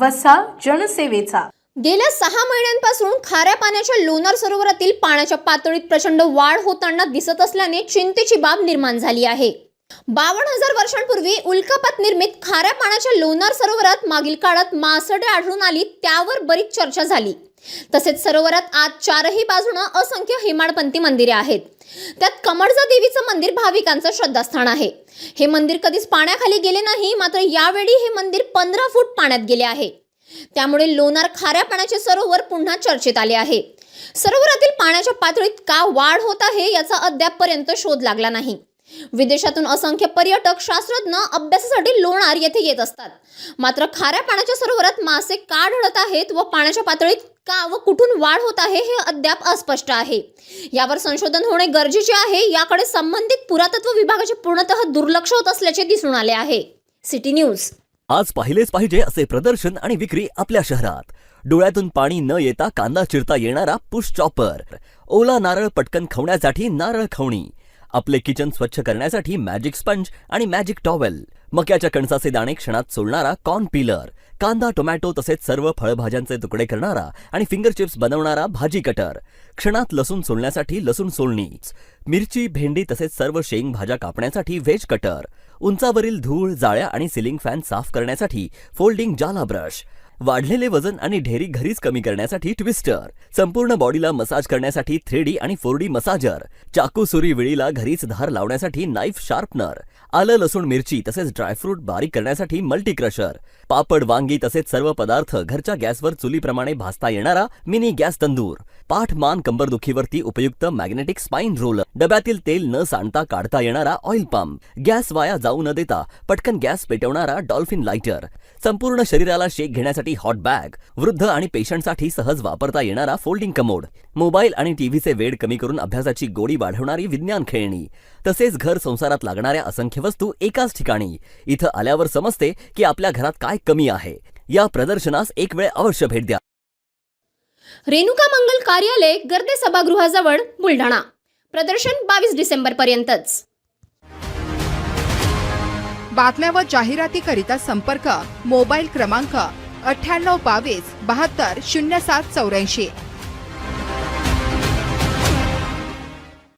वसा जनसेवेचा। गेल्या 6 महिन्यांपासून खाऱ्या पाण्याच्या लोणार सरोवरातील पाण्याच्या पातळीत प्रचंड वाढ होताना दिसत असल्याने चिंतेची बाब निर्माण झाली आहे। 52,000 वर्षांपूर्वी उल्कापात निर्मित खाऱ्या पाण्याच्या लोणार सरोवरात मागील काळात मासडे आढळून आली, त्यावर बरीच चर्चा झाली। तसेच सरोवरात आज चारही बाजूने असंख्य हेमाडपंथी मंदिरे आहेत। त्यात कमळजा देवीचं मंदिर भाविकांचं श्रद्धास्थान आहे। हे मंदिर कधीच पाण्याखाली गेले नाही, मात्र यावेळी हे मंदिर 15 फूट पाण्यात गेले आहे। त्यामुळे लोणार खाऱ्या पाण्याचे सरोवर पुन्हा चर्चेत आले आहे। सरोवरातील पाण्याच्या पातळीत का वाढ होत आहे याचा अद्यापपर्यंत शोध लागला नाही। विदेशातून असंख्य पर्यटक शास्त्रज्ञ अभ्यासासाठी लोणार येथे येत असतात, मात्र खाऱ्या पाण्याच्या सरोवरात मासे का आढळत आहेत व पाण्याच्या पातळीत का व कुठून वाढ होत आहे हे अद्याप अस्पष्ट आहे। यावर संशोधन होणे गरजेचे आहे। याकडे संबंधित पुरातत्व विभागाचे पूर्णतः दुर्लक्ष होत असल्याचे दिसून आले आहे। City news. आज पाहिलेच पाहिजे असे प्रदर्शन आणि विक्री आपल्या शहरात। डोळ्यातून पाणी न येता कांदा चिरता येणारा पुश चॉपर, ओला नारळ पटकन खवण्यासाठी नारळ खवणी, आपले किचन स्वच्छ करण्यासाठी मॅजिक स्पंज आणि मॅजिक टॉवेल, मक्याच्या कणसाचे दाणे क्षणात सोलणारा कॉर्न पीलर, कांदा टोमॅटो तसेच सर्व फळभाज्यांचे तुकडे करणारा आणि फिंगर चिप्स बनवणारा भाजी कटर, क्षणात लसूण सोलण्यासाठी लसूण सोलणी, मिरची भेंडी तसेच सर्व शेंग भाज्या कापण्यासाठी व्हेज कटर, उंचावरील धूळ जाळ्या आणि सिलिंग फॅन साफ करण्यासाठी फोल्डिंग जाला ब्रश, वाढलेले वजन आणि ढेरी घरीच कमी करण्यासाठी ट्विस्टर, संपूर्ण बॉडीला मसाज करण्यासाठी 3D आणि 4D मसाजर, चाकू सुरी विळीला घरीच धार लावण्यासाठी नाईफ शार्पनर, आलं लसूण मिरची तसेच ड्रायफ्रूट बारीक करण्यासाठी मल्टी क्रशर, पापड वांगी तसेच सर्व पदार्थ घरच्या गॅसवर चुलीप्रमाणे भाजता येणारा मिनी गॅस तंदूर, पाठ मान कंबरदुखीवरती उपयुक्त मॅग्नेटिक स्पाइन रोलर, डब्यातील तेल न सांडता काढता येणारा ऑइल पंप, गॅस वाया जाऊ न देता पटकन गॅस पेटवणारा डॉल्फिन लाइटर, संपूर्ण शरीराला शेक घेण्यासाठी हॉट बॅग, वृद्ध आणि पेशंटसाठी सहज वापरता येणारा फोल्डिंग कमोड, मोबाईल आणि टीव्हीचे वेड कमी करून अभ्यासाची गोडी वाढवणारी विज्ञान खेळणी, तसेच घर संसारात लागणाऱ्या असंख्य वस्तू एकाच ठिकाणी। इथं आल्यावर समजते की आपल्या घरात काय कमी आहे। या प्रदर्शनास एक वेळ अवश्य भेट द्या। रेणुका मंगल कार्यालय, गर्दे सभागृहाजवळ, बुलढाणा। प्रदर्शन 22 डिसेंबर पर्यंतच। बातम्या व जाहिरातीकरिता संपर्क मोबाईल क्रमांक 9822 72 0784।